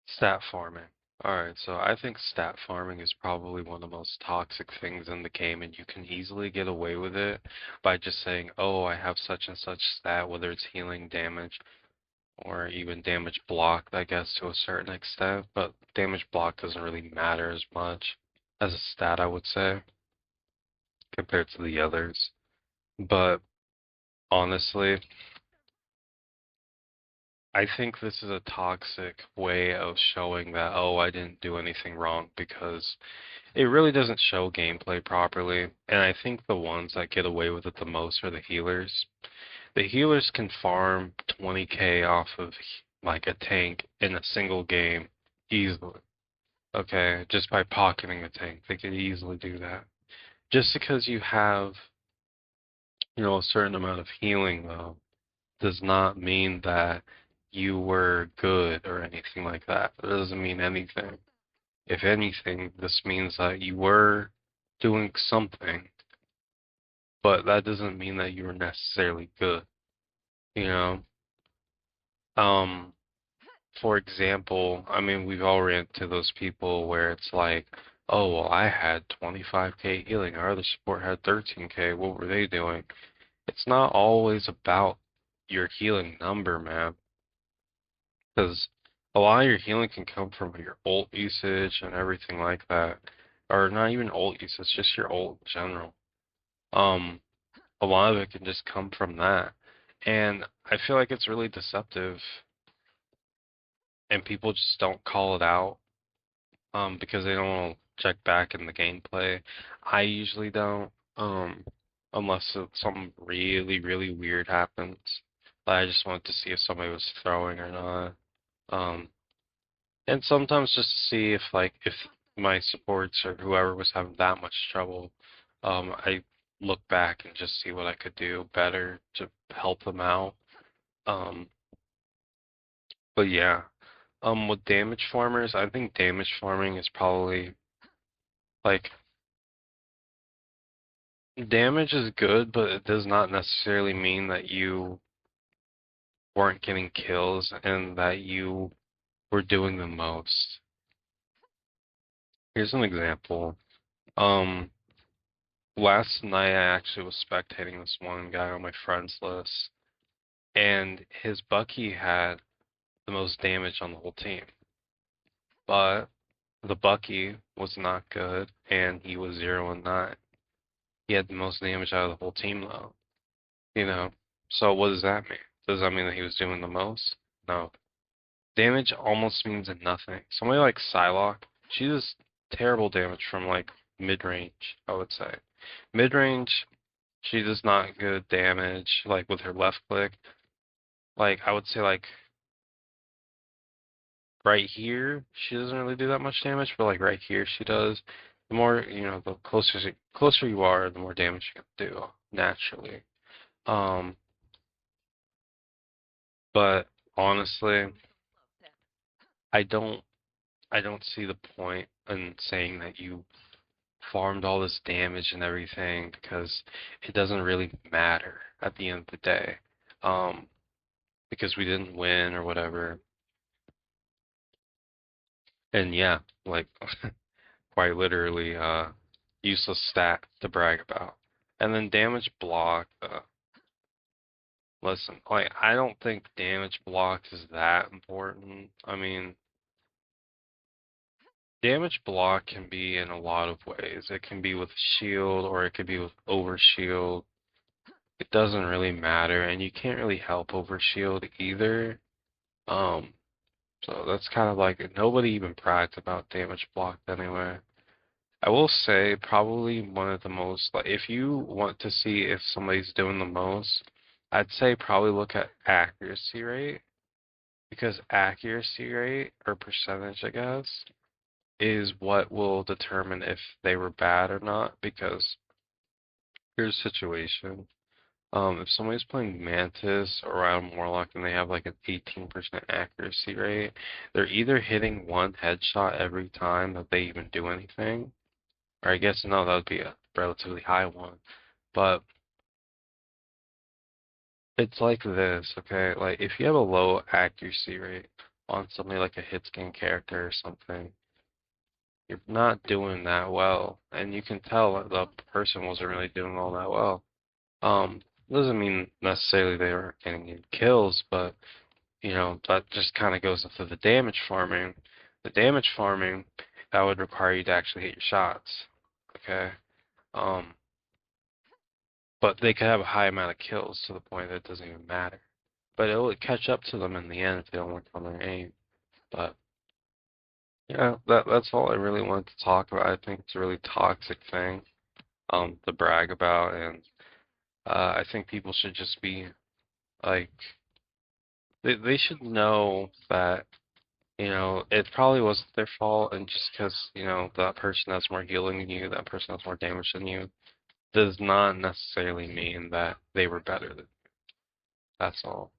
Stat farming. Alright, so I think stat farming is probably one of the most toxic things in the game, and you can easily get away with it by just saying, oh, I have such and such stat, whether it's healing, damage, or even damage blocked, I guess, to a certain extent, but damage block doesn't really matter as much as a stat, I would say, compared to the others. But honestly, I think this is a toxic way of showing that, oh, I didn't do anything wrong because it really doesn't show gameplay properly. And I think the ones that get away with it the most are the healers. The healers can farm 20k off of like a tank in a single game easily. Okay, just by pocketing a tank, they could easily do that. Just because you have, a certain amount of healing though, does not mean that you were good or anything like that. It doesn't mean anything. If anything, this means that you were doing something, but that doesn't mean that you were necessarily good, you know? Um, for example, I mean, we've all ran into those people where it's like, oh, well, I had 25k healing, our other support had 13k, what were they doing? It's not always about your healing number, man. Because a lot of your healing can come from your ult usage and everything like that. Or not even ult usage, just your ult in general. Um, a lot of it can just come from that. And I feel like it's really deceptive and people just don't call it out because they don't want to check back in the gameplay. I usually don't unless something really, really weird happens. Like I just wanted to see if somebody was throwing or not. Um, And sometimes just to see if my supports or whoever was having that much trouble, I look back and just see what I could do better to help them out. Um, but yeah, with damage farmers, I think damage farming is probably like damage is good, but it does not necessarily mean that you weren't getting kills and that you were doing the most. Here's an example. Um, Last night I actually was spectating this one guy on my friends list, and his Bucky had the most damage on the whole team. But the Bucky was not good, and he was 0 and 9. He had the most damage out of the whole team, though. You know? So what does that mean? Does that mean that he was doing the most? No. Damage almost means nothing. Somebody like Psylocke, she does terrible damage from like mid-range, I would say. Mid-range, she does not good damage like with her left click. Like I would say like right here, she doesn't really do that much damage, but like right here she does. The more, the closer you are, the more damage you can do naturally. Um, but honestly, I don't I don't see the point in saying that you farmed all this damage and everything because it doesn't really matter at the end of the day. Um, because we didn't win or whatever. And yeah, like quite literally useless stat to brag about. And then damage block, listen, like I don't think damage block is that important. I mean, damage block can be in a lot of ways. It can be with shield or it could be with overshield. It doesn't really matter, and you can't really help overshield either. Um, so that's kind of like nobody even brags about damage block anyway. I will say probably one of the most like if you want to see if somebody's doing the most, I'd say probably look at accuracy rate because accuracy rate or percentage, I guess, is what will determine if they were bad or not because here's a situation. If somebody's playing Mantis or Wild Warlock and they have like an 18% accuracy rate, they're either hitting one headshot every time that they even do anything, or I guess no, that would be a relatively high one. But it's like this, okay? Like if you have a low accuracy rate, on somebody like a hit-scan character or something, you're not doing that well, and you can tell that the person wasn't really doing all that well. Doesn't mean necessarily they were getting any kills, but that just kind of goes into the damage farming. The damage farming, that would require you to actually hit your shots. Okay. Um, but they could have a high amount of kills to the point that it doesn't even matter. But it will catch up to them in the end if they don't work on their aim. But yeah, that's all I really wanted to talk about. I think it's a really toxic thing, to brag about, and I think people should just be like, they should know that, it probably wasn't their fault, and just because, that person has more healing than you, that person has more damage than you, does not necessarily mean that they were better than you. That's all.